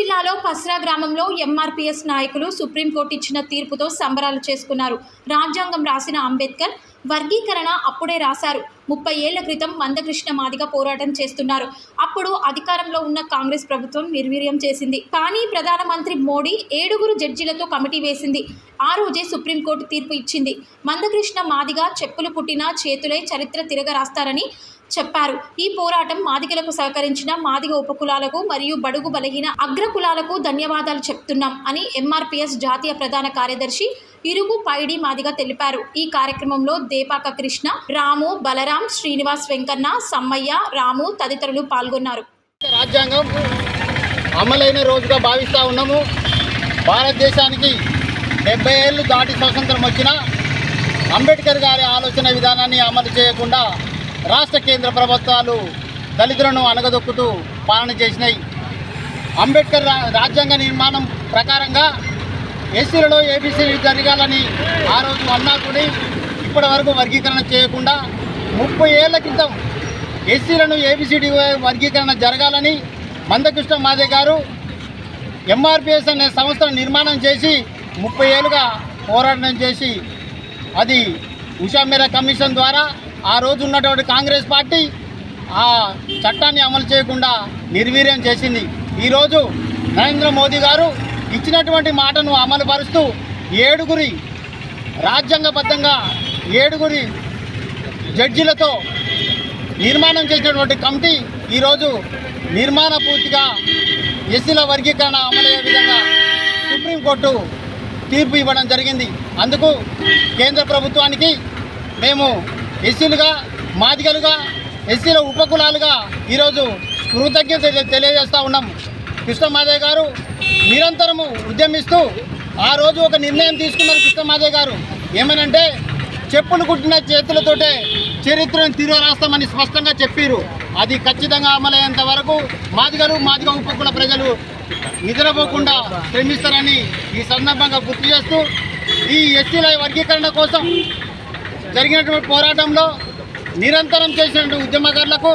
జిల్లాలో పస్రా గ్రామంలో ఎంఆర్పీఎస్ నాయకులు సుప్రీంకోర్టు ఇచ్చిన తీర్పుతో సంబరాలు చేసుకున్నారు. రాజ్యాంగం రాసిన అంబేద్కర్ వర్గీకరణ అప్పుడే రాశారు. 30 ఏళ్ల క్రితం మందకృష్ణ మాదిగ పోరాటం చేస్తున్నారు. అప్పుడు అధికారంలో ఉన్న కాంగ్రెస్ ప్రభుత్వం నిర్వీర్యం చేసింది. కానీ ప్రధానమంత్రి మోడీ 7 జడ్జీలతో కమిటీ వేసింది. ఆ రోజే సుప్రీంకోర్టు తీర్పు ఇచ్చింది. మందకృష్ణ మాదిగ చెప్పులు పుట్టిన చేతులే చరిత్ర తిరగరాస్తారని చెప్పారు. ఈ పోరాటం మాదిగలకు సహకరించిన మాదిగ ఉపకులాలకు మరియు బడుగు బలహీన అగ్రకులాలకు ధన్యవాదాలు చెప్తున్నాం అని ఎంఆర్పీఎస్ జాతీయ ప్రధాన కార్యదర్శి ఇరుగు పైడి మాదిగ తెలిపారు. ఈ కార్యక్రమంలో దేపాక కృష్ణ, రాము, బలరాం, శ్రీనివాస్, వెంకన్న, సమ్మయ్య, రాము తదితరులు పాల్గొన్నారు. రాజ్యాంగం అమలైన రోజుగా భావిస్తూ ఉన్నాము. భారతదేశానికి 70 ఏళ్ళు దాటి స్వతంత్రం వచ్చినా అంబేద్కర్ గారి ఆలోచన విధానాన్ని అమలు చేయకుండా రాష్ట్ర కేంద్ర ప్రభుత్వాలు దళితులను అణగదొక్కుతూ పాలన చేసినాయి. అంబేద్కర్ రాజ్యాంగ నిర్మాణం ప్రకారంగా ఎస్సీలలో ఏబీసీ జరగాలని ఆ రోజు అన్నా కూడా ఇప్పటి వరకు వర్గీకరణ చేయకుండా 30 ఏళ్ల క్రితం ఎస్సీలను ఏబీసీడీ వర్గీకరణ జరగాలని మందకృష్ణ మాదిగ గారు ఎంఆర్పీఎస్ అనే సంస్థను నిర్మాణం చేసి 30 ఏళ్ళుగా పోరాటం చేసి అది ఉషా మేరా కమిషన్ ద్వారా ఆ రోజు ఉన్నటువంటి కాంగ్రెస్ పార్టీ ఆ చట్టాన్ని అమలు చేయకుండా నిర్వీర్యం చేసింది. ఈరోజు నరేంద్ర మోదీ గారు ఇచ్చినటువంటి మాటను అమలుపరుస్తూ 7 రాజ్యాంగబద్ధంగా 7 జడ్జీలతో నిర్మాణం చేసినటువంటి కమిటీ ఈరోజు నిర్మాణ పూర్తిగా ఎస్సీల వర్గీకరణ అమలయ్యే విధంగా సుప్రీంకోర్టు తీర్పు ఇవ్వడం జరిగింది. అందుకు కేంద్ర ప్రభుత్వానికి మేము ఎస్సీలుగా, మాదిగలుగా, ఎస్సీల ఉపకులాలుగా ఈరోజు కృతజ్ఞత తెలియజేస్తూ ఉన్నాం. కృష్ణ మాదిగ గారు నిరంతరము ఉద్యమిస్తూ ఆ రోజు ఒక నిర్ణయం తీసుకున్నారు. కృష్ణ మాదిగ గారు ఏమనంటే చెప్పులు కుట్టిన చేతులతోటే చరిత్రను తిరగరాస్తామని స్పష్టంగా చెప్పారు. అది ఖచ్చితంగా అమలయ్యేంత వరకు మాదిగ ఉపకుల ప్రజలు నిద్రపోకుండా శ్రమిస్తారని ఈ సందర్భంగా గుర్తు చేస్తూ ఈ ఎస్సీల వర్గీకరణ కోసం జరిగినటువంటి పోరాటంలో నిరంతరం చేసినటువంటి ఉద్యమకారులకు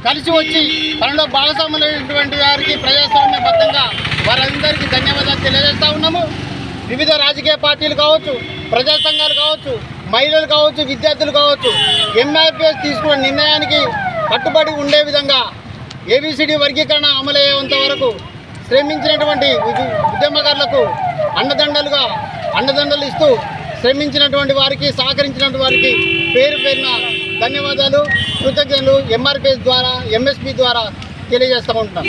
కలిసి వచ్చి పనిలో భాగస్వాములైనటువంటి వారికి ప్రజాస్వామ్యబద్ధంగా వారందరికీ ధన్యవాదాలు తెలియజేస్తూ ఉన్నాము. వివిధ రాజకీయ పార్టీలు కావచ్చు, ప్రజా సంఘాలు కావచ్చు, మహిళలు కావచ్చు, విద్యార్థులు కావచ్చు, ఎంఆర్పీఎస్ తీసుకున్న నిర్ణయానికి కట్టుబడి ఉండే విధంగా ఏబీసీడీ వర్గీకరణ అమలయ్యేంత వరకు శ్రమించినటువంటి ఉద్యమకారులకు అండదండలు ఇస్తూ శ్రమించినటువంటి వారికి, సహకరించినటువంటి వారికి పేరు పేరున ధన్యవాదాలు, కృతజ్ఞతలు ఎంఆర్పీఎస్ ద్వారా, ఎంఎస్పీ ద్వారా తెలియజేస్తూ ఉంటాం.